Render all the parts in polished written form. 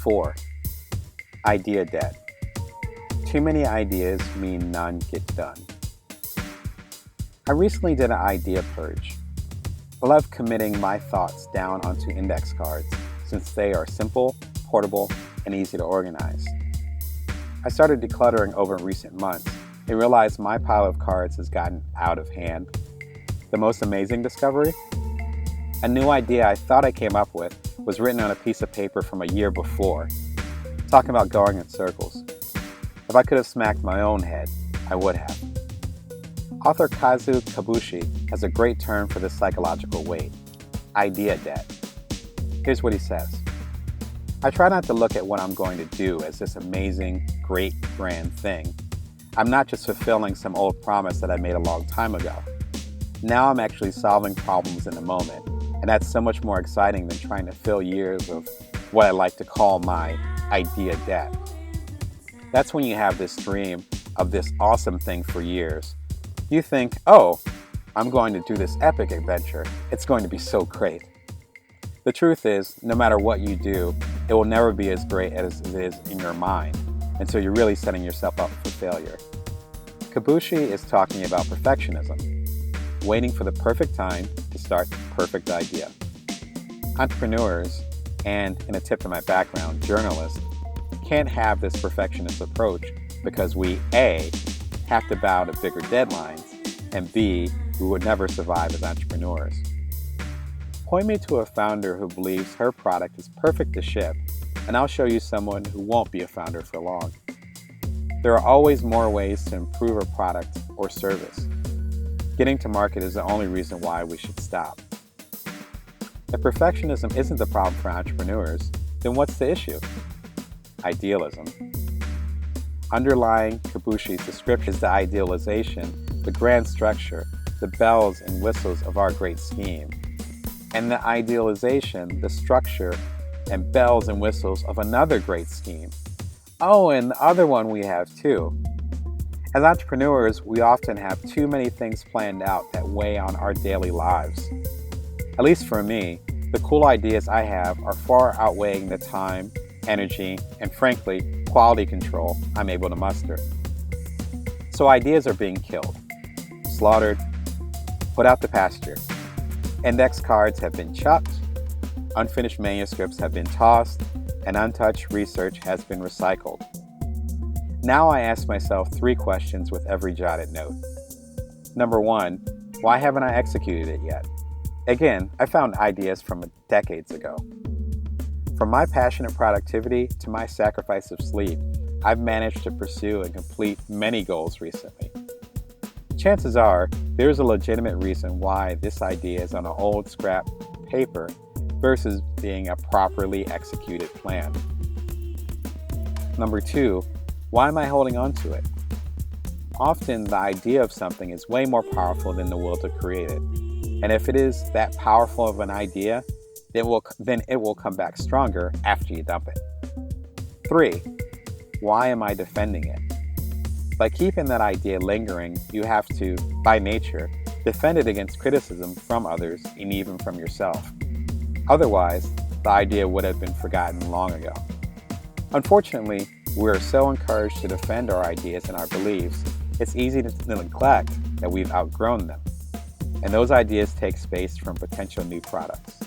4. Idea debt. Too many ideas mean none get done. I recently did an idea purge. I love committing my thoughts down onto index cards since they are simple, portable, and easy to organize. I started decluttering over recent months and realized my pile of cards has gotten out of hand. The most amazing discovery? A new idea I thought I came up with was written on a piece of paper from a year before, talking about going in circles. If I could have smacked my own head, I would have. Author Kazu Kibuishi has a great term for this psychological weight: idea debt. Here's what he says. I try not to look at what I'm going to do as this amazing, great, grand thing. I'm not just fulfilling some old promise that I made a long time ago. Now I'm actually solving problems in the moment, and that's so much more exciting than trying to fill years of what I like to call my idea debt. That's when you have this dream of this awesome thing for years. You think, oh, I'm going to do this epic adventure. It's going to be so great. The truth is, no matter what you do, it will never be as great as it is in your mind, and so you're really setting yourself up for failure. Kibuishi is talking about perfectionism, waiting for the perfect time to start the perfect idea. Entrepreneurs, and in a tip to my background, journalists, can't have this perfectionist approach because we A, have to bow to bigger deadlines, and B, we would never survive as entrepreneurs. Point me to a founder who believes her product is perfect to ship, and I'll show you someone who won't be a founder for long. There are always more ways to improve a product or service. Getting to market is the only reason why we should stop. If perfectionism isn't the problem for entrepreneurs, then what's the issue? Idealism. Underlying Kibuishi's description is the idealization, the grand structure, the bells and whistles of our great scheme, and the idealization, the structure, and bells and whistles of another great scheme. Oh, and the other one we have too. As entrepreneurs, we often have too many things planned out that weigh on our daily lives. At least for me, the cool ideas I have are far outweighing the time, energy, and frankly, quality control I'm able to muster. So ideas are being killed, slaughtered, put out to pasture. Index cards have been chucked, unfinished manuscripts have been tossed, and untouched research has been recycled. Now I ask myself 3 questions with every jotted note. Number 1, why haven't I executed it yet? Again, I found ideas from decades ago. From my passion and productivity to my sacrifice of sleep, I've managed to pursue and complete many goals recently. Chances are, there's a legitimate reason why this idea is on an old scrap paper versus being a properly executed plan. Number 2, why am I holding on to it? Often the idea of something is way more powerful than the will to create it. And if it is that powerful of an idea, then it will come back stronger after you dump it. 3, why am I defending it? By keeping that idea lingering, you have to, by nature, defend it against criticism from others and even from yourself. Otherwise, the idea would have been forgotten long ago. Unfortunately, we are so encouraged to defend our ideas and our beliefs, it's easy to neglect that we've outgrown them. And those ideas take space from potential new products.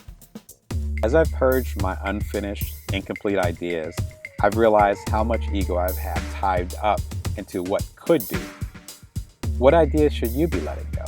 As I've purged my unfinished, incomplete ideas, I've realized how much ego I've had tied up into what could be. What ideas should you be letting go?